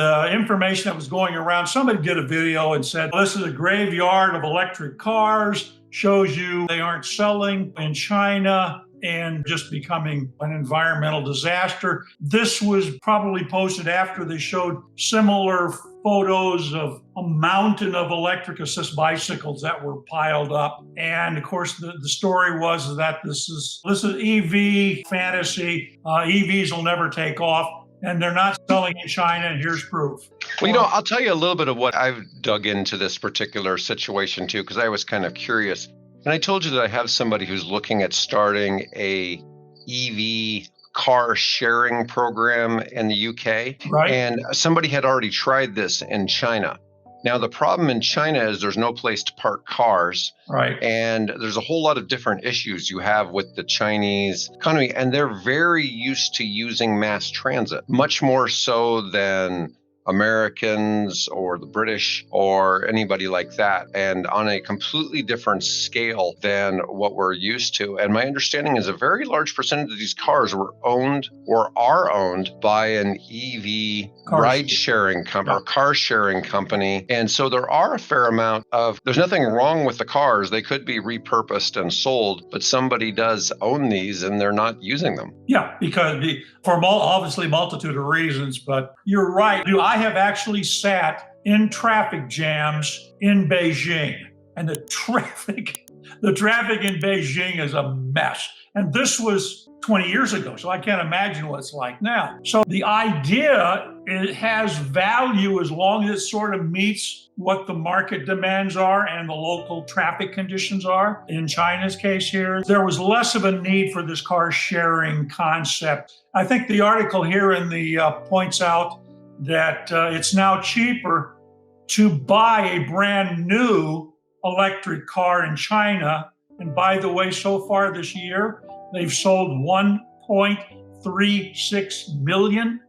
the information that was going around, somebody did a video and said, this is a graveyard of electric cars, shows you they aren't selling in China and just becoming an environmental disaster. This was probably posted after they showed similar photos of a mountain of electric assist bicycles that were piled up. And of course, the story was that this is EV fantasy. EVs will never take off, and they're not selling in China, and here's proof. Well, I'll tell you a little bit of what I've dug into this particular situation too, because I was kind of curious. And I told you that I have somebody who's looking at starting a EV car sharing program in the UK. Right. And somebody had already tried this in China. Now, the problem in China is there's no place to park cars. Right. And there's a whole lot of different issues you have with the Chinese economy. And they're very used to using mass transit, much more so than Americans or the British or anybody like that, and on a completely different scale than what we're used to. And my understanding is a very large percentage of these cars were owned or are owned by an EV ride-sharing company or car-sharing company. And so there are a fair amount of, there's nothing wrong with the cars. They could be repurposed and sold, but somebody does own these and they're not using them. Yeah, because for obviously multitude of reasons, but you're right. I have actually sat in traffic jams in Beijing, and the traffic in Beijing is a mess. And this was 20 years ago, so I can't imagine what it's like now. So the idea, it has value as long as it sort of meets what the market demands are and the local traffic conditions are. In China's case here, there was less of a need for this car sharing concept. I think the article here in the points out that it's now cheaper to buy a brand new electric car in China. And by the way, so far this year, they've sold 1.36 million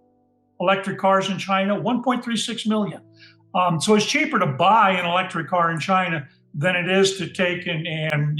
electric cars in China, 1.36 million. So it's cheaper to buy an electric car in China than it is to take and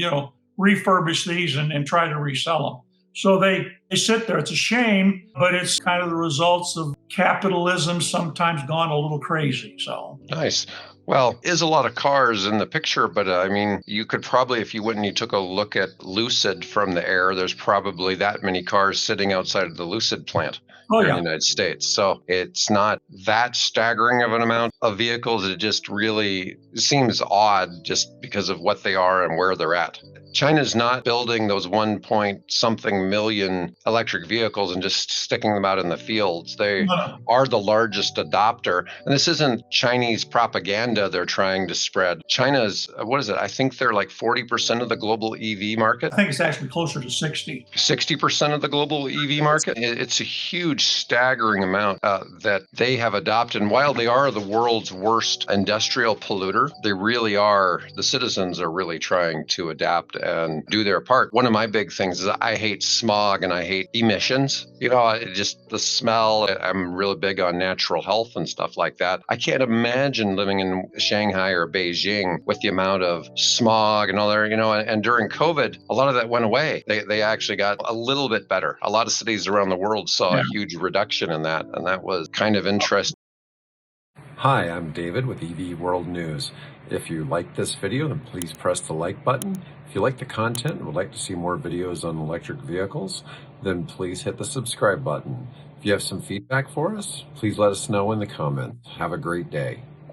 refurbish these and try to resell them. So they sit there. It's a shame, but it's kind of the results of capitalism sometimes gone a little crazy. So nice. Well, is a lot of cars in the picture, but I mean, you could probably, if you went and you took a look at Lucid from the air, there's probably that many cars sitting outside of the Lucid plant in the United States. So it's not that staggering of an amount of vehicles. It just really seems odd just because of what they are and where they're at. China's not building those 1-point-something million electric vehicles and just sticking them out in the fields. They are the largest adopter. And this isn't Chinese propaganda they're trying to spread. China's, what is it? I think they're like 40% of the global EV market. I think it's actually closer to 60. 60% of the global EV market. It's a huge, staggering amount that they have adopted. And while they are the world's worst industrial polluter, they really are, the citizens are really trying to adapt and do their part. One of my big things is I hate smog and I hate emissions. Just the smell. I'm really big on natural health and stuff like that. I can't imagine living in Shanghai or Beijing with the amount of smog and all that, and during COVID, a lot of that went away. They actually got a little bit better. A lot of cities around the world saw a huge reduction in that, and that was kind of interesting. Hi, I'm David with EV World News. If you like this video, then please press the like button. If you like the content and would like to see more videos on electric vehicles, then please hit the subscribe button. If you have some feedback for us, please let us know in the comments. Have a great day.